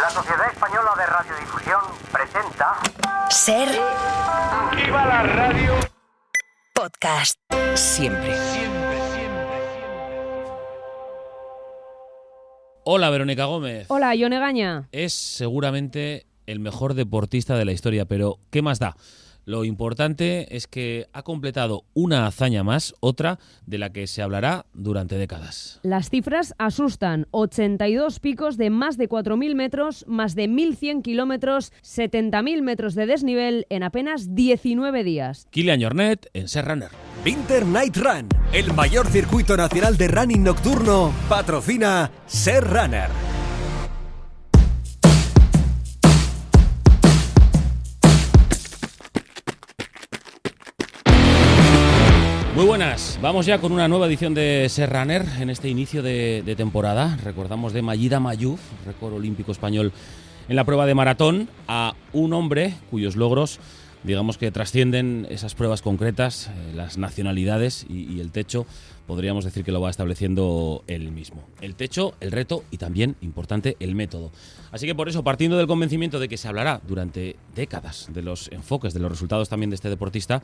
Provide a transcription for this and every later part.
La Sociedad Española de Radiodifusión presenta... Ser... ¡Viva la radio! Podcast. Siempre. Hola, Verónica Gómez. Hola, Ione Gaña. Es seguramente el mejor deportista de la historia, pero ¿qué más da? Lo importante es que ha completado una hazaña más, otra de la que se hablará durante décadas. Las cifras asustan. 82 picos de más de 4.000 metros, más de 1.100 kilómetros, 70.000 metros de desnivel en apenas 19 días. Kilian Jornet en Ser Runner. Winter Night Run, el mayor circuito nacional de running nocturno, patrocina Ser Runner. Muy buenas, vamos ya con una nueva edición de Ser Runner en este inicio de temporada. Recordamos de Majida Mayouf, récord olímpico español en la prueba de maratón, a un hombre cuyos logros, digamos que trascienden esas pruebas concretas, las nacionalidades y el techo. Podríamos decir que lo va estableciendo él mismo. El techo, el reto y también, importante, el método. Así que por eso, partiendo del convencimiento de que se hablará durante décadas de los enfoques, de los resultados también de este deportista,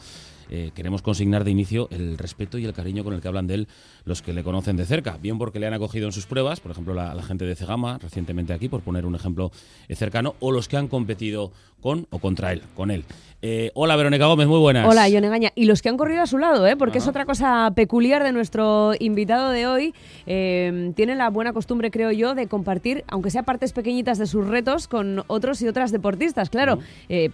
queremos consignar de inicio el respeto y el cariño con el que hablan de él los que le conocen de cerca. Bien porque le han acogido en sus pruebas, por ejemplo la gente de Cegama, recientemente aquí, por poner un ejemplo cercano, o los que han competido con o contra él, con él. Hola, Verónica Gómez, muy buenas. Hola, Ione Gaña. Y los que han corrido a su lado, porque es otra cosa peculiar de nuestro invitado de hoy. Tiene la buena costumbre, creo yo, de compartir, aunque sea partes pequeñitas de sus retos, con otros y otras deportistas, claro.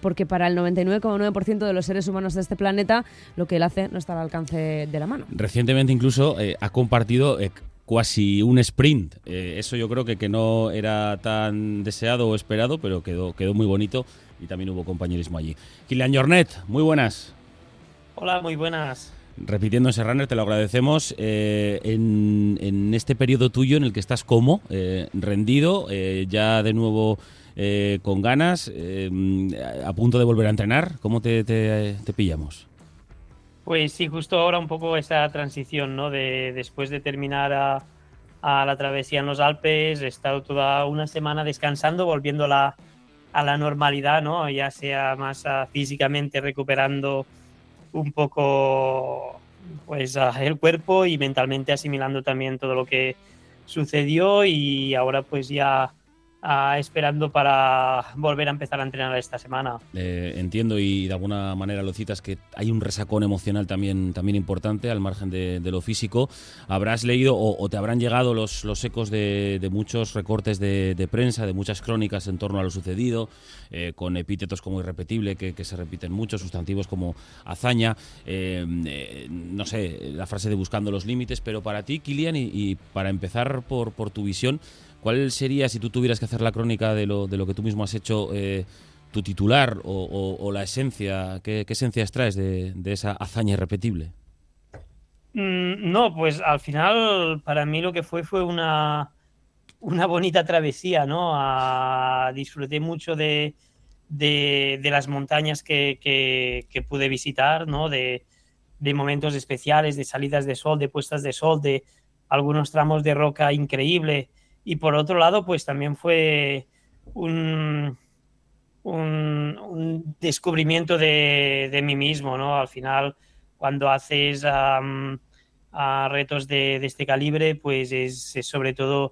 Porque para el 99,9% de los seres humanos de este planeta, lo que él hace no está al alcance de la mano. Recientemente incluso ha compartido... Casi un sprint. Eso yo creo que no era tan deseado o esperado, pero quedó muy bonito y también hubo compañerismo allí. Kilian Jornet, muy buenas. Hola, muy buenas. Repitiendo en Ser Runner, te lo agradecemos. En este periodo tuyo en el que estás rendido, ya de nuevo con ganas, a punto de volver a entrenar, ¿cómo te pillamos? Pues sí, justo ahora un poco esa transición, ¿no? Después de terminar a la travesía en los Alpes, he estado toda una semana descansando, volviendo a la normalidad, ¿no? Ya sea más físicamente recuperando un poco pues el cuerpo y mentalmente asimilando también todo lo que sucedió, y ahora pues ya esperando para volver a empezar a entrenar esta semana. Entiendo, y de alguna manera lo citas, que hay un resacón emocional también importante al margen de lo físico. Habrás leído o te habrán llegado los ecos de muchos recortes de prensa, de muchas crónicas en torno a lo sucedido, con epítetos como irrepetible, que se repiten mucho, sustantivos como hazaña, no sé, la frase de buscando los límites. Pero para ti, Kilian, y para empezar por tu visión, ¿cuál sería, si tú tuvieras que hacer la crónica de lo que tú mismo has hecho, tu titular o la esencia? ¿Qué esencias traes de esa hazaña irrepetible? No, pues al final para mí lo que fue una bonita travesía, ¿no? Disfruté mucho de las montañas que pude visitar, ¿no? De momentos especiales, de salidas de sol, de puestas de sol, de algunos tramos de roca increíble. Y por otro lado, pues también fue un descubrimiento de mí mismo, ¿no? Al final, cuando haces retos de este calibre, pues es sobre todo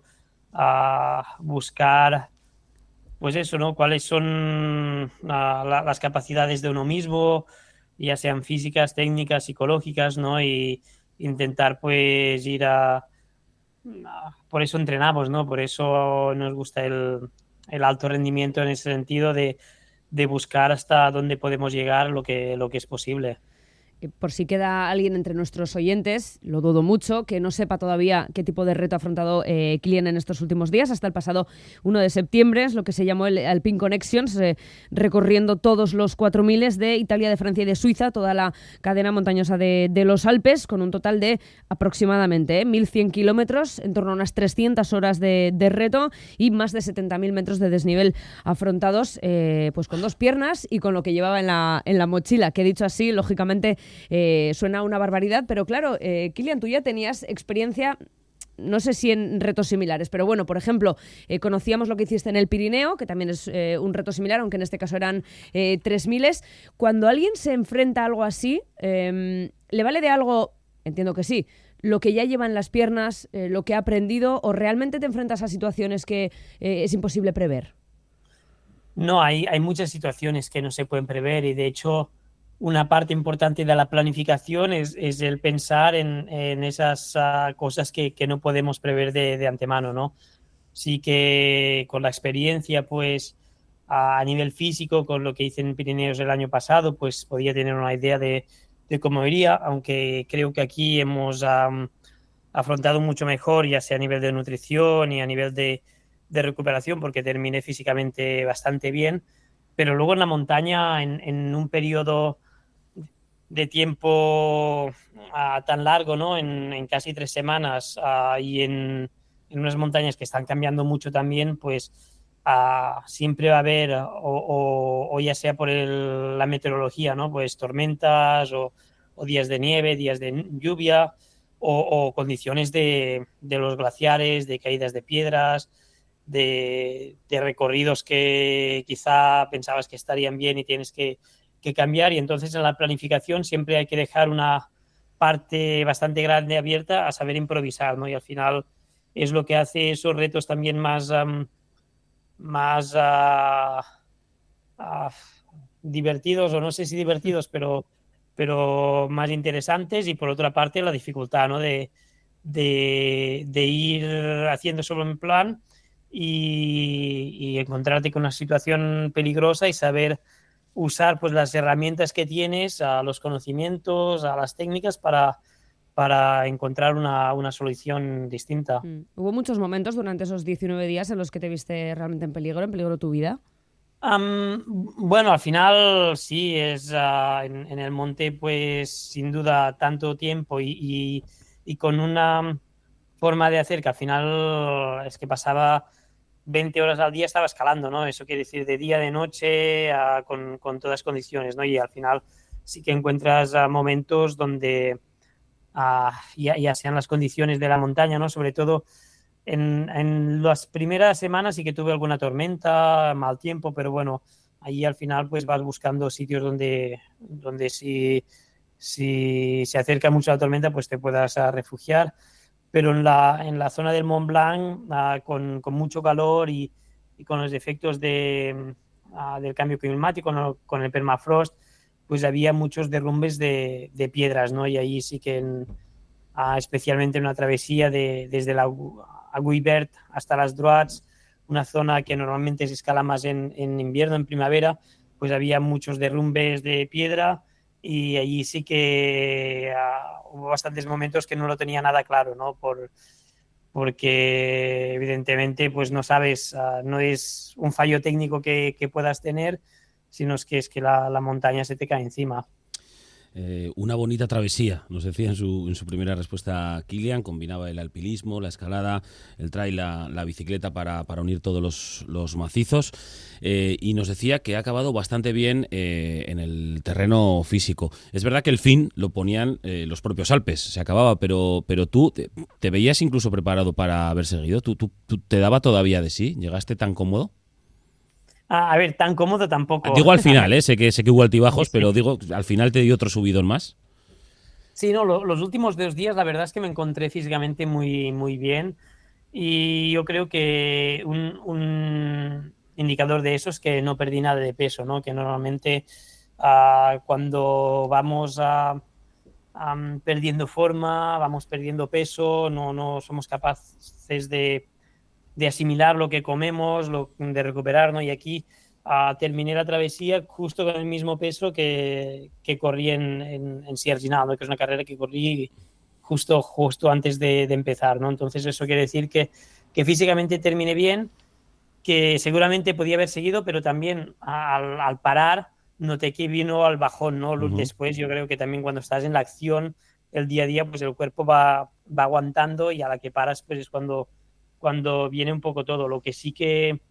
buscar, pues eso, ¿no? Cuáles son las capacidades de uno mismo, ya sean físicas, técnicas, psicológicas, ¿no? Y intentar pues ir por eso entrenamos, ¿no? Por eso nos gusta el alto rendimiento en ese sentido de buscar hasta dónde podemos llegar, lo que es posible. Por si queda alguien entre nuestros oyentes, lo dudo mucho, que no sepa todavía qué tipo de reto ha afrontado Kilian en estos últimos días. Hasta el pasado 1 de septiembre es lo que se llamó el Alpine Connections, recorriendo todos los 4.000 de Italia, de Francia y de Suiza, toda la cadena montañosa de los Alpes, con un total de aproximadamente 1.100 kilómetros, en torno a unas 300 horas de reto y más de 70.000 metros de desnivel afrontados, pues con 2 piernas y con lo que llevaba en la mochila, que dicho así, lógicamente, suena una barbaridad, pero claro, Kilian, tú ya tenías experiencia no sé si en retos similares, pero bueno, por ejemplo, conocíamos lo que hiciste en el Pirineo, que también es un reto similar, aunque en este caso eran 3000. Cuando alguien se enfrenta a algo así, ¿le vale de algo? Entiendo que sí. Lo que ya lleva en las piernas, lo que ha aprendido, o realmente te enfrentas a situaciones que es imposible prever. No, hay muchas situaciones que no se pueden prever y de hecho una parte importante de la planificación es el pensar en esas cosas que no podemos prever de antemano, ¿no? Sí que con la experiencia, pues a nivel físico, con lo que hice en Pirineos el año pasado, pues podía tener una idea de cómo iría, aunque creo que aquí hemos afrontado mucho mejor, ya sea a nivel de nutrición y a nivel de recuperación, porque terminé físicamente bastante bien, pero luego en la montaña, en un periodo de tiempo tan largo, ¿no? En casi 3 semanas y en unas montañas que están cambiando mucho también, pues siempre va a haber, o ya sea por la meteorología, ¿no? Pues tormentas o días de nieve, días de lluvia o condiciones de los glaciares, de caídas de piedras, de recorridos que quizá pensabas que estarían bien y tienes que cambiar, y entonces en la planificación siempre hay que dejar una parte bastante grande abierta a saber improvisar, ¿no? Y al final es lo que hace esos retos también más divertidos, o no sé si divertidos, pero más interesantes, y por otra parte la dificultad, ¿no? de ir haciendo solo un plan y encontrarte con una situación peligrosa y saber usar pues las herramientas que tienes, a los conocimientos, a las técnicas para encontrar una solución distinta. ¿Hubo muchos momentos durante esos 19 días en los que te viste realmente en peligro tu vida? Bueno, al final sí, es en el monte, pues sin duda tanto tiempo y con una forma de hacer que al final es que pasaba 20 horas al día, estaba escalando, ¿no? Eso quiere decir de día, de noche, con todas condiciones, ¿no? Y al final sí que encuentras momentos donde ya sean las condiciones de la montaña, ¿no? Sobre todo en las primeras semanas sí que tuve alguna tormenta, mal tiempo, pero bueno, ahí al final pues vas buscando sitios donde si se acerca mucho la tormenta pues te puedas refugiar. Pero en la zona del Mont Blanc, con mucho calor y con los efectos del cambio climático, con el permafrost, pues había muchos derrumbes de piedras, ¿no? Y ahí sí que, especialmente en una travesía desde la Aguibert hasta las Droits, una zona que normalmente se escala más en invierno, en primavera, pues había muchos derrumbes de piedra. Y allí sí que hubo bastantes momentos que no lo tenía nada claro, ¿no? Porque evidentemente pues no sabes, no es un fallo técnico que puedas tener, sino es que la montaña se te cae encima. Una bonita travesía, nos decía en su primera respuesta Kilian. Combinaba el alpinismo, la escalada, el trail, la bicicleta para unir todos los macizos, y nos decía que ha acabado bastante bien en el terreno físico. Es verdad que el fin lo ponían los propios Alpes, se acababa, pero tú te veías incluso preparado para haber seguido. ¿Tú te daba todavía de sí? ¿Llegaste tan cómodo? A ver, tan cómodo tampoco. Digo al final, sé que hubo altibajos, sí. Pero digo, al final te dio otro subidón más. Sí, no, los últimos 2 días la verdad es que me encontré físicamente muy, muy bien, y yo creo que un indicador de eso es que no perdí nada de peso, ¿no? Que normalmente cuando vamos perdiendo forma, vamos perdiendo peso, no somos capaces de asimilar lo que comemos, de recuperar, ¿no? Y aquí terminé la travesía justo con el mismo peso que corrí en Sierginal, ¿no? Que es una carrera que corrí justo antes de empezar, ¿no? Entonces eso quiere decir que físicamente terminé bien, que seguramente podía haber seguido, pero también al parar noté que vino al bajón, ¿no? Uh-huh. Después yo creo que también cuando estás en la acción, el día a día, pues el cuerpo va aguantando, y a la que paras pues es cuando viene un poco todo. Lo que sí que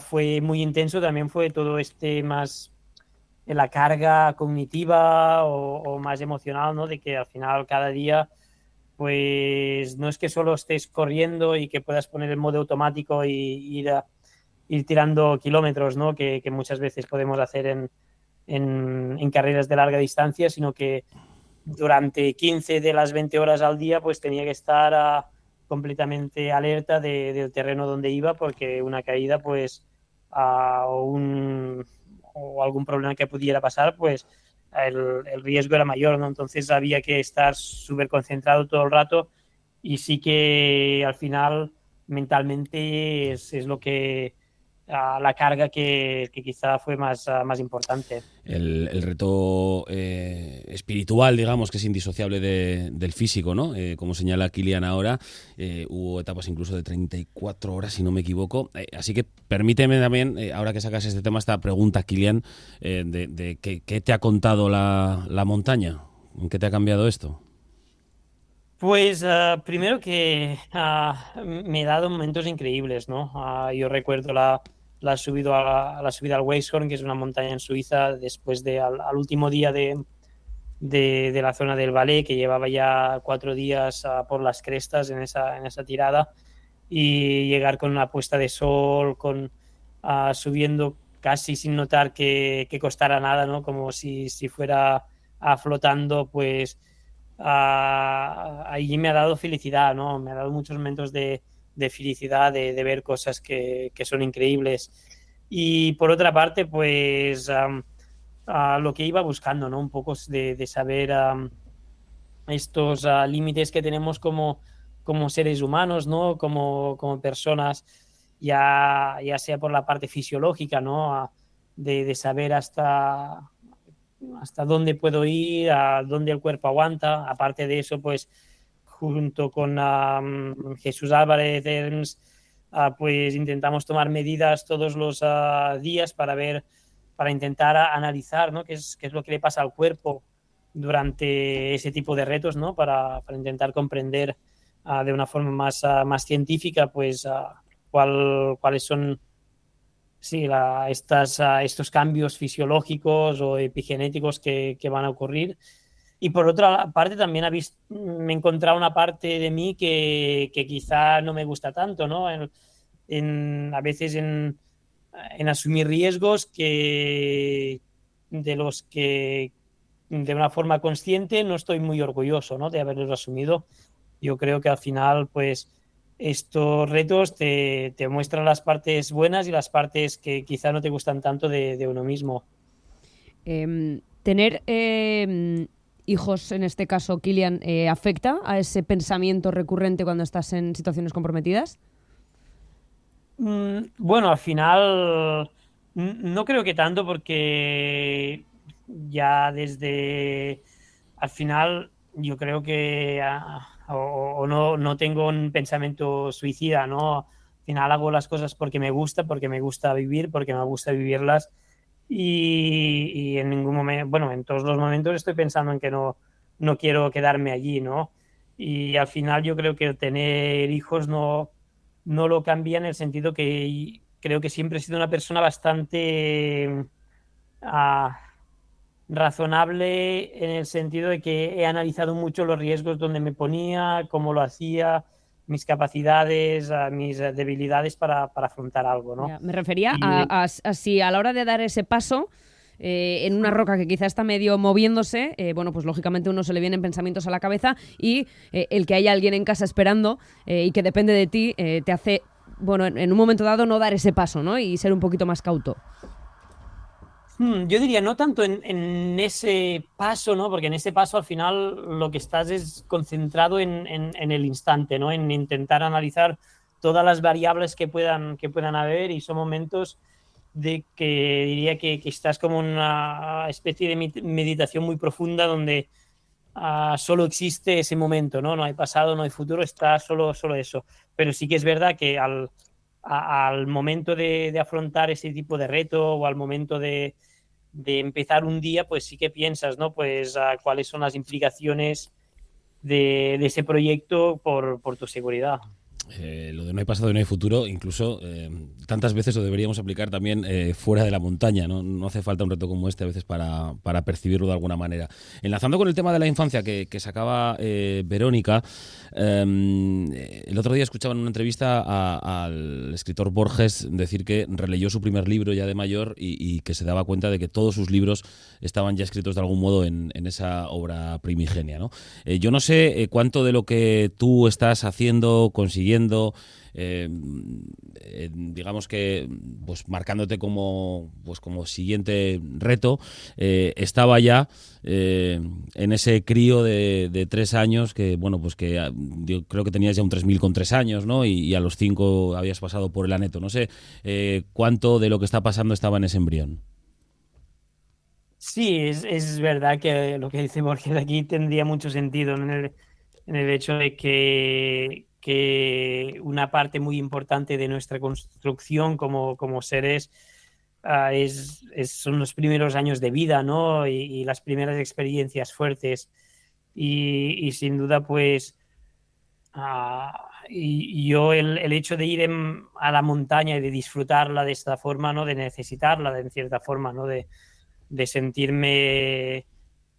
fue muy intenso también fue todo más la carga cognitiva o más emocional, ¿no? De que al final cada día pues no es que solo estés corriendo y que puedas poner el modo automático y ir tirando kilómetros, ¿no? Que muchas veces podemos hacer en carreras de larga distancia, sino que durante 15 de las 20 horas al día pues tenía que estar completamente alerta del terreno donde iba, porque una caída pues o algún problema que pudiera pasar, pues el riesgo era mayor, ¿no? Entonces había que estar súper concentrado todo el rato, y sí que al final mentalmente es lo que la carga que quizá fue más importante. El reto espiritual, digamos, que es indisociable del físico, ¿no? Como señala Kilian ahora, hubo etapas incluso de 34 horas, si no me equivoco. Así que permíteme también, ahora que sacas este tema, esta pregunta, Kilian, de ¿qué te ha contado la montaña? ¿En qué te ha cambiado esto? Pues primero que me he dado momentos increíbles, ¿no? Yo recuerdo la subida al Weisshorn, que es una montaña en Suiza, después al último día de la zona del Valais, que llevaba ya 4 días por las crestas en esa tirada, y llegar con una puesta de sol, subiendo casi sin notar que costara nada, ¿no? Como si fuera flotando, pues ahí me ha dado felicidad, ¿no? Me ha dado muchos momentos de felicidad, de ver cosas que son increíbles. Y por otra parte, pues lo que iba buscando, ¿no? Un poco de saber estos límites que tenemos como seres humanos, ¿no? Como personas, ya sea por la parte fisiológica, ¿no? De saber hasta dónde puedo ir, a dónde el cuerpo aguanta. Aparte de eso, pues junto con Jesús Álvarez Herms, pues intentamos tomar medidas todos los días para intentar analizar, ¿no? qué es lo que le pasa al cuerpo durante ese tipo de retos, ¿no? Para intentar comprender de una forma más científica, pues cuáles son estos cambios fisiológicos o epigenéticos que van a ocurrir. Y por otra parte también me he encontrado una parte de mí que quizá no me gusta tanto, ¿no? A veces en asumir riesgos de los que de una forma consciente no estoy muy orgulloso, ¿no? De haberlos asumido. Yo creo que al final, pues, estos retos te muestran las partes buenas y las partes que quizá no te gustan tanto de uno mismo. Tener hijos, en este caso, Kilian, ¿afecta a ese pensamiento recurrente cuando estás en situaciones comprometidas? Bueno, al final no creo que tanto, porque ya desde al final yo creo que no tengo un pensamiento suicida, ¿no? Al final hago las cosas porque me gusta vivir, porque me gusta vivirlas, y en ningún momento, bueno, en todos los momentos estoy pensando en que no quiero quedarme allí, ¿no? Y al final yo creo que tener hijos no lo cambia, en el sentido que creo que siempre he sido una persona bastante razonable, en el sentido de que he analizado mucho los riesgos donde me ponía, cómo lo hacía, mis capacidades, mis debilidades para afrontar algo, ¿no? Me refería a si a la hora de dar ese paso en una roca que quizá está medio moviéndose, bueno, pues lógicamente uno se le vienen pensamientos a la cabeza, y el que haya alguien en casa esperando y que depende de ti te hace, bueno, en un momento dado no dar ese paso, ¿no? Y ser un poquito más cauto. Yo diría no tanto en ese paso, ¿no? Porque en ese paso al final lo que estás es concentrado en el instante, ¿no? En intentar analizar todas las variables que puedan haber, y son momentos de que diría que estás como una especie de meditación muy profunda, donde solo existe ese momento, ¿no? No hay pasado, no hay futuro, está solo eso. Pero sí que es verdad que al momento de afrontar ese tipo de reto, o al momento de empezar un día, pues sí que piensas, ¿no? Pues cuáles son las implicaciones de ese proyecto por tu seguridad. Lo de no hay pasado y no hay futuro, incluso tantas veces lo deberíamos aplicar también fuera de la montaña, ¿no? No hace falta un reto como este a veces para percibirlo de alguna manera. Enlazando con el tema de la infancia que sacaba Verónica, el otro día escuchaba en una entrevista al escritor Borges decir que releyó su primer libro ya de mayor y que se daba cuenta de que todos sus libros estaban ya escritos de algún modo en esa obra primigenia, ¿no? Yo no sé cuánto de lo que tú estás haciendo, consiguiendo, digamos que pues marcándote como siguiente reto, estaba ya en ese crío de 3 años que, bueno, pues que yo creo que tenías ya un 3000 con 3 años, ¿no? Y a los 5 habías pasado por el Aneto. No sé cuánto de lo que está pasando estaba en ese embrión. Sí, es verdad que lo que dice Borges aquí tendría mucho sentido en el hecho de que una parte muy importante de nuestra construcción como seres son los primeros años de vida, ¿no? Y las primeras experiencias fuertes. Y sin duda, pues, y yo el hecho de ir a la montaña y de disfrutarla de esta forma, ¿no? De necesitarla de cierta forma, ¿no? De sentirme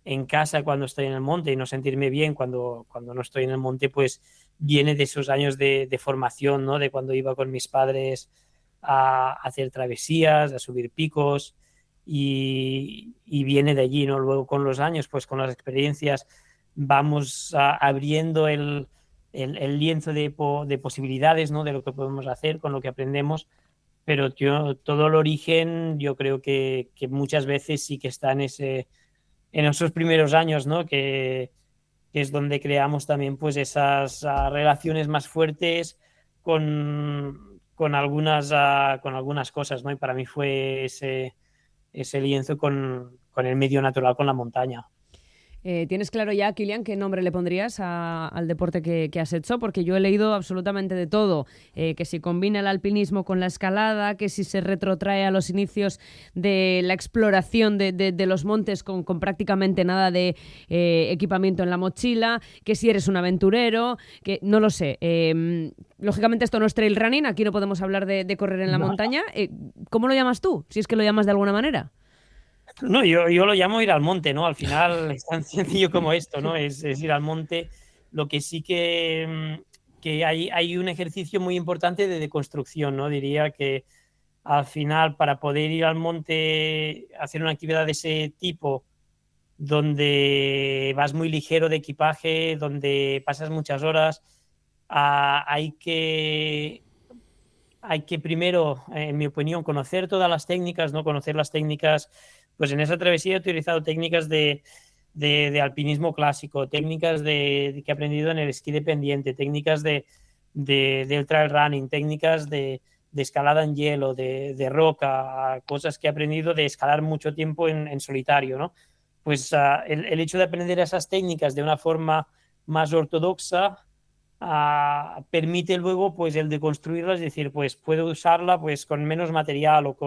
en casa cuando estoy en el monte y no sentirme bien cuando no estoy en el monte, pues viene de esos años de formación, ¿no? De cuando iba con mis padres a hacer travesías, a subir picos y viene de allí, ¿no? Luego con los años, pues con las experiencias vamos abriendo el lienzo de posibilidades, ¿no? De lo que podemos hacer con lo que aprendemos. Pero todo el origen yo creo que muchas veces sí que está en esos primeros años, ¿no? Que es donde creamos también pues esas relaciones más fuertes con algunas cosas, ¿no? Y para mí fue ese lienzo con el medio natural, con la montaña. ¿Tienes claro ya, Kilian, qué nombre le pondrías al deporte que has hecho? Porque yo he leído absolutamente de todo, que si combina el alpinismo con la escalada, que si se retrotrae a los inicios de la exploración de los montes con prácticamente nada de equipamiento en la mochila, que si eres un aventurero, que no lo sé. Lógicamente esto no es trail running, aquí no podemos hablar de correr en la montaña. ¿Cómo lo llamas tú? Si es que lo llamas de alguna manera. No, yo lo llamo ir al monte, ¿no? Al final es tan sencillo como esto, ¿no? Es ir al monte. Lo que sí que hay un ejercicio muy importante de deconstrucción, ¿no? Diría que al final para poder ir al monte, hacer una actividad de ese tipo, donde vas muy ligero de equipaje, donde pasas muchas horas, hay que primero, en mi opinión, conocer todas las técnicas, ¿no? Conocer las técnicas. Pues en esa travesía he utilizado técnicas de alpinismo clásico, técnicas que he aprendido en el esquí de pendiente, técnicas del trail running, técnicas de escalada en hielo, de roca, cosas que he aprendido de escalar mucho tiempo en solitario, ¿no? Pues el hecho de aprender esas técnicas de una forma más ortodoxa permite luego pues el de construirlas, es decir, pues puedo usarla pues con menos material o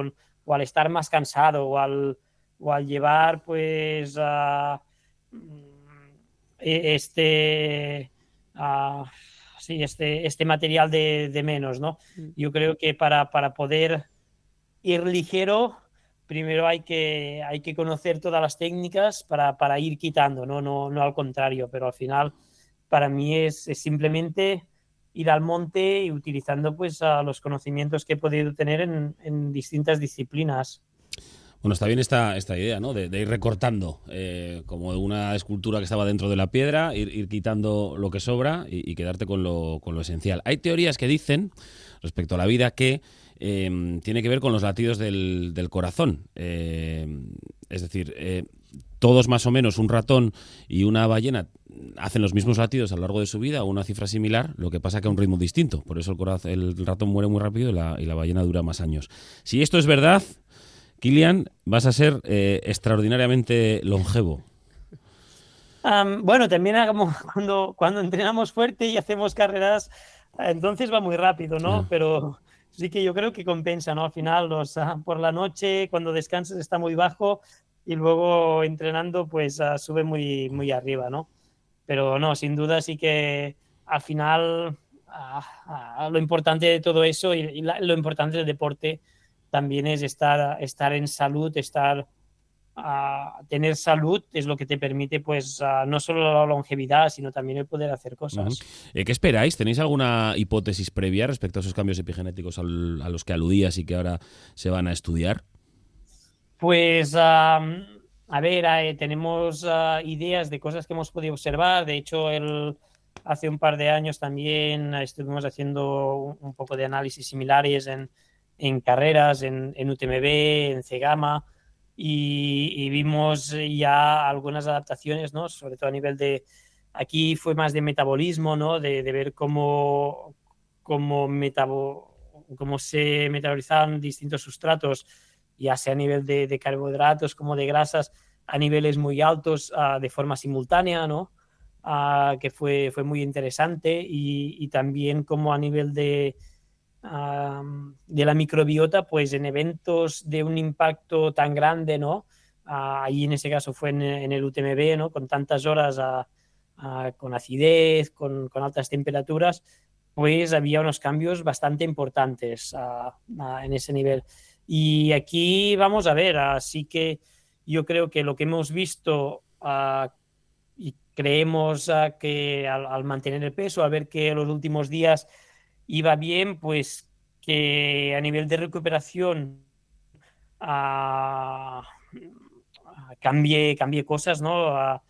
al estar más cansado o al llevar pues este material de menos, ¿no? Yo creo que para poder ir ligero, primero hay que conocer todas las técnicas para ir quitando, no al contrario, pero al final para mí es simplemente ir al monte y utilizando pues los conocimientos que he podido tener en distintas disciplinas. Bueno, está bien esta idea, ¿no? De ir recortando, como una escultura que estaba dentro de la piedra, ir quitando lo que sobra y quedarte con lo esencial. Hay teorías que dicen, respecto a la vida, que tiene que ver con los latidos del corazón. Es decir, todos más o menos, un ratón y una ballena hacen los mismos latidos a lo largo de su vida, o una cifra similar, lo que pasa que a un ritmo distinto. Por eso el ratón muere muy rápido y la ballena dura más años. Si esto es verdad, Kilian, vas a ser extraordinariamente longevo. Bueno, también cuando entrenamos fuerte y hacemos carreras, entonces va muy rápido, ¿no? Pero sí que yo creo que compensa, ¿no? Al final, por la noche, cuando descansas, está muy bajo y luego entrenando, pues sube muy, muy arriba, ¿no? Pero no, sin duda sí que al final lo importante de todo eso y lo importante del deporte también es estar en salud, tener salud es lo que te permite pues no solo la longevidad, sino también el poder hacer cosas. ¿Qué esperáis? ¿Tenéis alguna hipótesis previa respecto a esos cambios epigenéticos a los que aludías y que ahora se van a estudiar? Pues a ver, tenemos ideas de cosas que hemos podido observar. De hecho, hace un par de años también estuvimos haciendo un poco de análisis similares en carreras, en UTMB, en C-Gama, y vimos ya algunas adaptaciones, ¿no? Sobre todo a nivel de... Aquí fue más de metabolismo, ¿no? De ver cómo se metabolizaban distintos sustratos, ya sea a nivel de carbohidratos como de grasas, a niveles muy altos de forma simultánea, ¿no? Que fue muy interesante, y también como a nivel de la microbiota, pues en eventos de un impacto tan grande, ¿no? Ahí en ese caso fue en el UTMB, ¿no? Con tantas horas con acidez, con altas temperaturas, pues había unos cambios bastante importantes en ese nivel. Y aquí vamos a ver, así que yo creo que lo que hemos visto y creemos que al mantener el peso, al ver que los últimos días iba bien, pues que a nivel de recuperación cambie cosas, ¿no?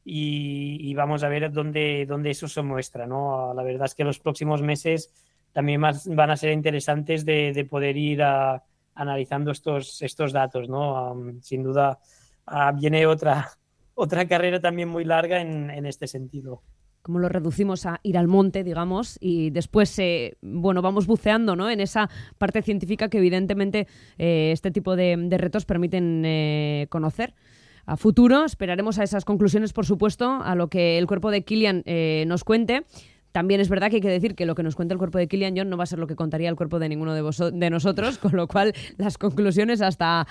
Y vamos a ver dónde eso se muestra, ¿no? La verdad es que los próximos meses también van a ser interesantes de poder ir analizando estos datos, ¿no? Sin duda viene otra carrera también muy larga en este sentido. Como lo reducimos a ir al monte, digamos, y después, vamos buceando, ¿no? En esa parte científica que evidentemente este tipo de retos permiten conocer. A futuro esperaremos a esas conclusiones, por supuesto, a lo que el cuerpo de Kilian nos cuente. También es verdad que hay que decir que lo que nos cuenta el cuerpo de Kilian John no va a ser lo que contaría el cuerpo de ninguno de nosotros, con lo cual las conclusiones hasta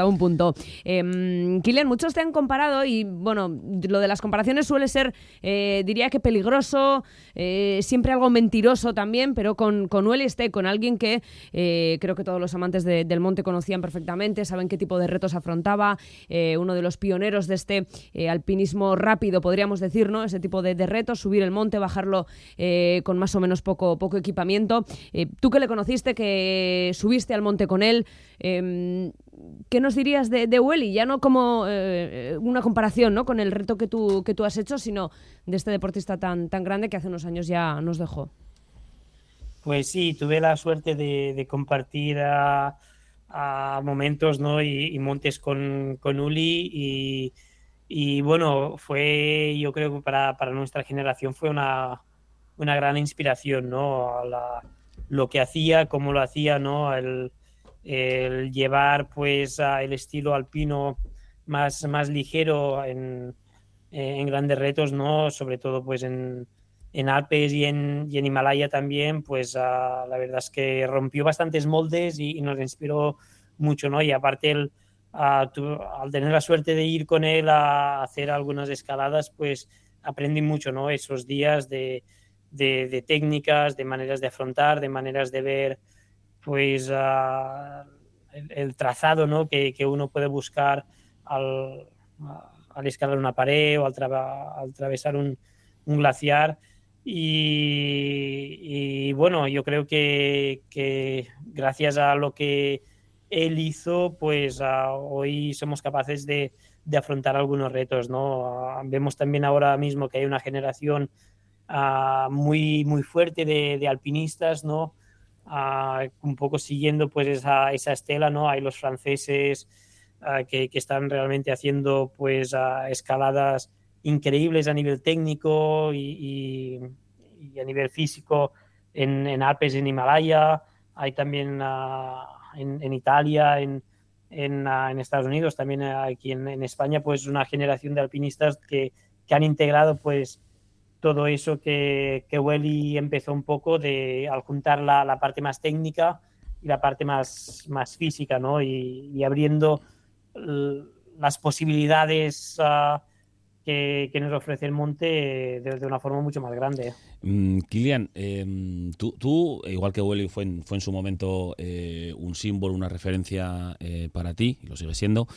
un punto. Kilian, muchos te han comparado y, bueno, lo de las comparaciones suele ser, diría que peligroso, siempre algo mentiroso también, pero con Ueli Steg, con alguien que creo que todos los amantes del monte conocían perfectamente, saben qué tipo de retos afrontaba, uno de los pioneros de este alpinismo rápido, podríamos decir, ¿no? Ese tipo de retos, subir el monte, bajarlo con más o menos poco equipamiento. Tú que le conociste, que subiste al monte con él, ¿qué nos dirías de Ueli? Ya no como una comparación, ¿no? Con el reto que tú has hecho, sino de este deportista tan grande que hace unos años ya nos dejó. Pues sí, tuve la suerte de compartir a momentos, ¿no? y montes con Uli, y bueno, yo creo que para nuestra generación fue una gran inspiración, ¿no? Lo que hacía, cómo lo hacía, ¿no? El llevar pues el estilo alpino más ligero en grandes retos, ¿no? Sobre todo pues en Alpes y en Himalaya también, pues la verdad es que rompió bastantes moldes y nos inspiró mucho, ¿no? Y aparte al tener la suerte de ir con él a hacer algunas escaladas, pues aprendí mucho, ¿no? Esos días de técnicas, de maneras de afrontar, de maneras de ver pues el trazado, ¿no? que uno puede buscar al escalar una pared o al atravesar un glaciar, y bueno, yo creo que gracias a lo que él hizo, pues hoy somos capaces de afrontar algunos retos, ¿no? Vemos también ahora mismo que hay una generación muy fuerte de alpinistas, ¿no? Un poco siguiendo pues esa estela, ¿no? Hay los franceses que están realmente haciendo pues escaladas increíbles a nivel técnico y a nivel físico en Alpes, en Himalaya. Hay también en Italia, en Estados Unidos, también aquí en España, pues una generación de alpinistas que han integrado pues todo eso que Ueli empezó un poco al juntar la parte más técnica y la parte más física, ¿no? Y abriendo las posibilidades que nos ofrece el monte de una forma mucho más grande. Kilian, tú, igual que Welly fue en su momento un símbolo, una referencia para ti, y lo sigue siendo,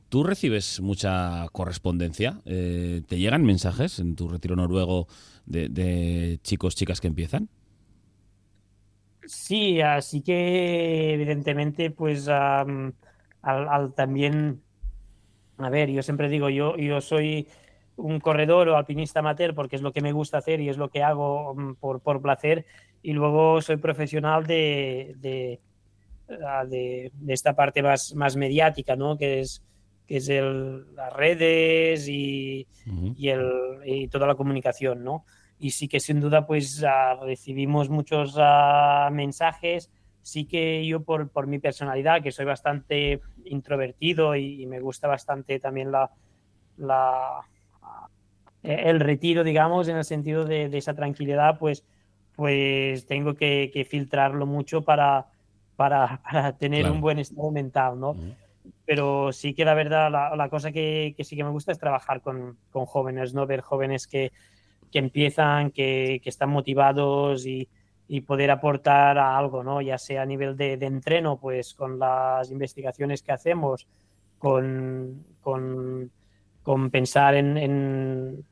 ¿tú recibes mucha correspondencia? ¿Te llegan mensajes en tu retiro noruego de chicos, chicas que empiezan? Sí, así que evidentemente pues al también, a ver, yo siempre digo, yo soy un corredor o alpinista amateur porque es lo que me gusta hacer y es lo que hago por placer, y luego soy profesional de esta parte más mediática, ¿no? Que es las redes Uh-huh. y toda la comunicación, ¿no? Y sí que sin duda pues recibimos muchos mensajes. Sí que yo por mi personalidad, que soy bastante introvertido y me gusta bastante también la, el retiro, digamos, en el sentido de esa tranquilidad, pues tengo que filtrarlo mucho para tener Claro. un buen estado mental, ¿no? Uh-huh. Pero sí que la verdad, la cosa que sí que me gusta es trabajar con jóvenes, ¿no? Ver jóvenes que empiezan, que están motivados y poder aportar a algo, ¿no? Ya sea a nivel de entreno, pues con las investigaciones que hacemos, con pensar en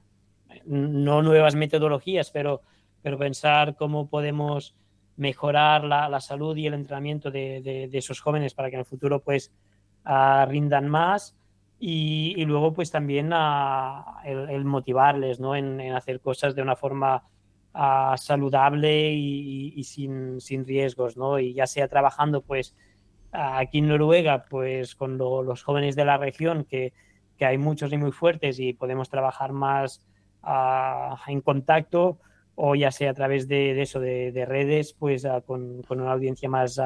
no nuevas metodologías, pero pensar cómo podemos mejorar la salud y el entrenamiento de esos jóvenes para que en el futuro pues rindan más, y luego pues también el motivarles, ¿no? en hacer cosas de una forma saludable y sin riesgos, ¿no? Y ya sea trabajando pues aquí en Noruega pues con los jóvenes de la región, que hay muchos y muy fuertes y podemos trabajar más en contacto, o ya sea a través de eso, de redes, pues con una audiencia más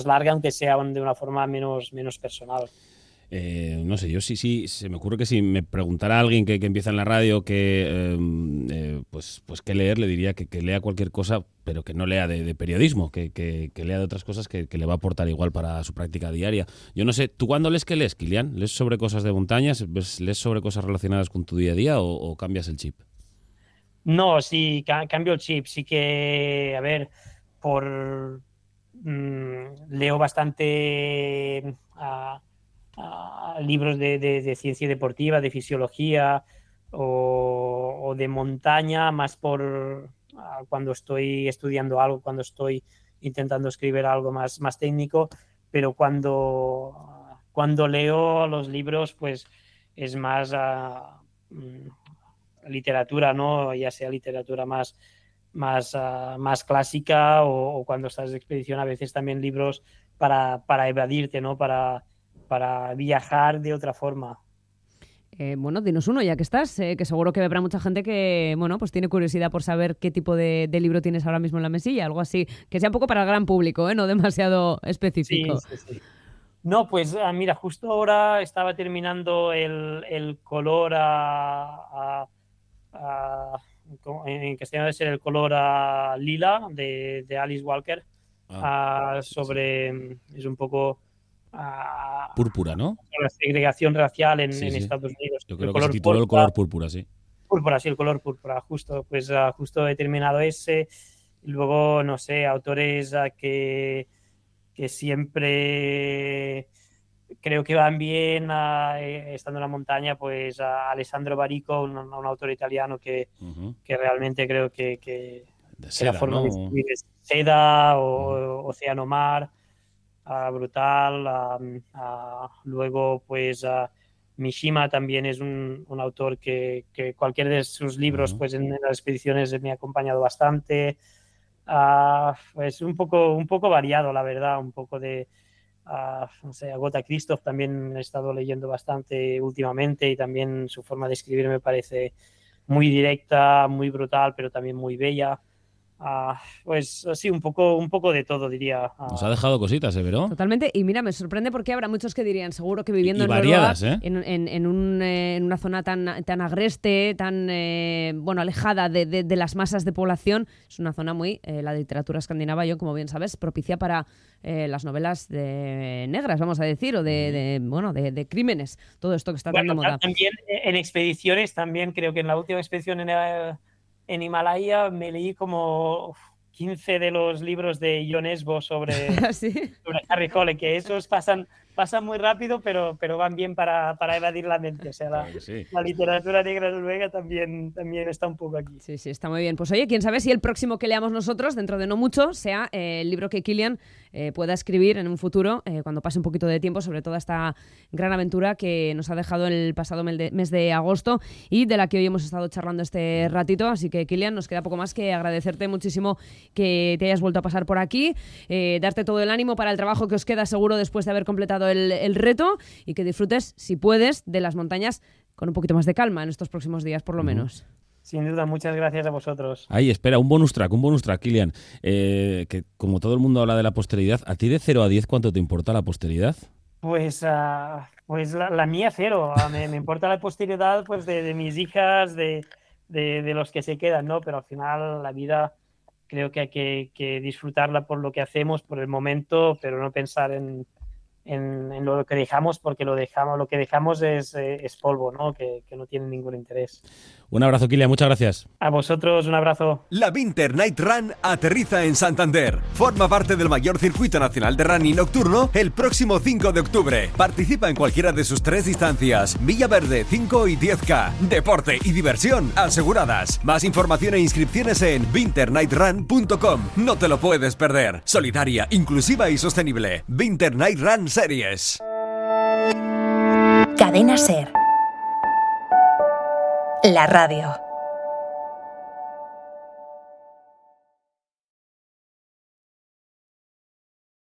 larga, aunque sea de una forma menos personal. No sé, yo sí, se me ocurre que si me preguntara a alguien que empieza en la radio pues qué leer, le diría que lea cualquier cosa, pero que no lea de periodismo, que lea de otras cosas que le va a aportar igual para su práctica diaria. Yo no sé, ¿tú cuándo lees, qué lees, Kilian? ¿Lees sobre cosas de montañas? ¿Lees sobre cosas relacionadas con tu día a día o cambias el chip? No, sí, cambio el chip. Sí que, a ver, leo bastante libros de ciencia deportiva, de fisiología o de montaña, más por cuando estoy estudiando algo, cuando estoy intentando escribir algo más técnico, pero cuando leo los libros, pues es más literatura, ¿no? Ya sea literatura más clásica, o cuando estás de expedición a veces también libros para evadirte, ¿no? Para viajar de otra forma. Bueno, dinos uno ya que estás, que seguro que habrá mucha gente que, bueno, pues tiene curiosidad por saber qué tipo de libro tienes ahora mismo en la mesilla, algo así, que sea un poco para el gran público, no demasiado específico. Sí. No, pues mira, justo ahora estaba terminando el color en castellano debe ser el color lila de Alice Walker, sobre, es un poco Púrpura, ¿no? la segregación racial en Sí. Estados Unidos. Yo creo que se tituló El color púrpura, sí. Púrpura, sí, el color púrpura, justo, pues justo he terminado ese, y luego, no sé, autores que siempre creo que van bien estando en la montaña, pues Alessandro Barico, un autor italiano que realmente creo que Seda, la forma ¿no? de escribir es Seda o Océano Mar, brutal. Luego, pues Mishima también es un autor que cualquier de sus libros, pues en las expediciones me ha acompañado bastante. Pues un poco variado, la verdad, un poco de no sé, Agatha Christoph también he estado leyendo bastante últimamente, y también su forma de escribir me parece muy directa, muy brutal, pero también muy bella. pues sí, un poco de todo, diría. Nos ha dejado cositas, Vero. Totalmente. Y mira, me sorprende porque habrá muchos que dirían, seguro que viviendo Y en variadas, Noruega, en una zona tan agreste, tan alejada de las masas de población, es una zona muy, la literatura escandinava, yo como bien sabes, propicia para las novelas negras, vamos a decir, o de crímenes, todo esto que está tan de moda. También en expediciones, también creo que en la última expedición en Himalaya me leí como 15 de los libros de Jon Esbo sobre Harry Hole, que esos pasan muy rápido, pero van bien para evadir la mente. O sea, la literatura negra noruega también está un poco aquí. Sí, está muy bien. Pues oye, quién sabe si el próximo que leamos nosotros, dentro de no mucho, sea el libro que Kilian pueda escribir en un futuro, cuando pase un poquito de tiempo, sobre toda esta gran aventura que nos ha dejado el pasado mes de agosto y de la que hoy hemos estado charlando este ratito. Así que, Kilian, nos queda poco más que agradecerte muchísimo que te hayas vuelto a pasar por aquí, darte todo el ánimo para el trabajo que os queda seguro después de haber completado el reto, y que disfrutes, si puedes, de las montañas con un poquito más de calma en estos próximos días, por lo menos. Sin duda, muchas gracias a vosotros. Ahí, espera, un bonus track, Kilian. Que como todo el mundo habla de la posteridad, ¿a ti de 0 a 10 cuánto te importa la posteridad? Pues la mía 0. Me importa la posteridad pues de mis hijas, de los que se quedan, ¿no? Pero al final la vida creo que hay que disfrutarla por lo que hacemos, por el momento, pero no pensar en lo que dejamos, porque lo que dejamos es polvo, ¿no? Que no tiene ningún interés. Un abrazo, Kilian, muchas gracias. A vosotros, un abrazo. La Winter Night Run aterriza en Santander. Forma parte del mayor circuito nacional de running nocturno el próximo 5 de octubre. Participa en cualquiera de sus 3 distancias: Villaverde, 5 y 10K. Deporte y diversión aseguradas. Más información e inscripciones en winternightrun.com. No te lo puedes perder. Solidaria, inclusiva y sostenible. Winter Night Run Series. Cadena SER. La radio.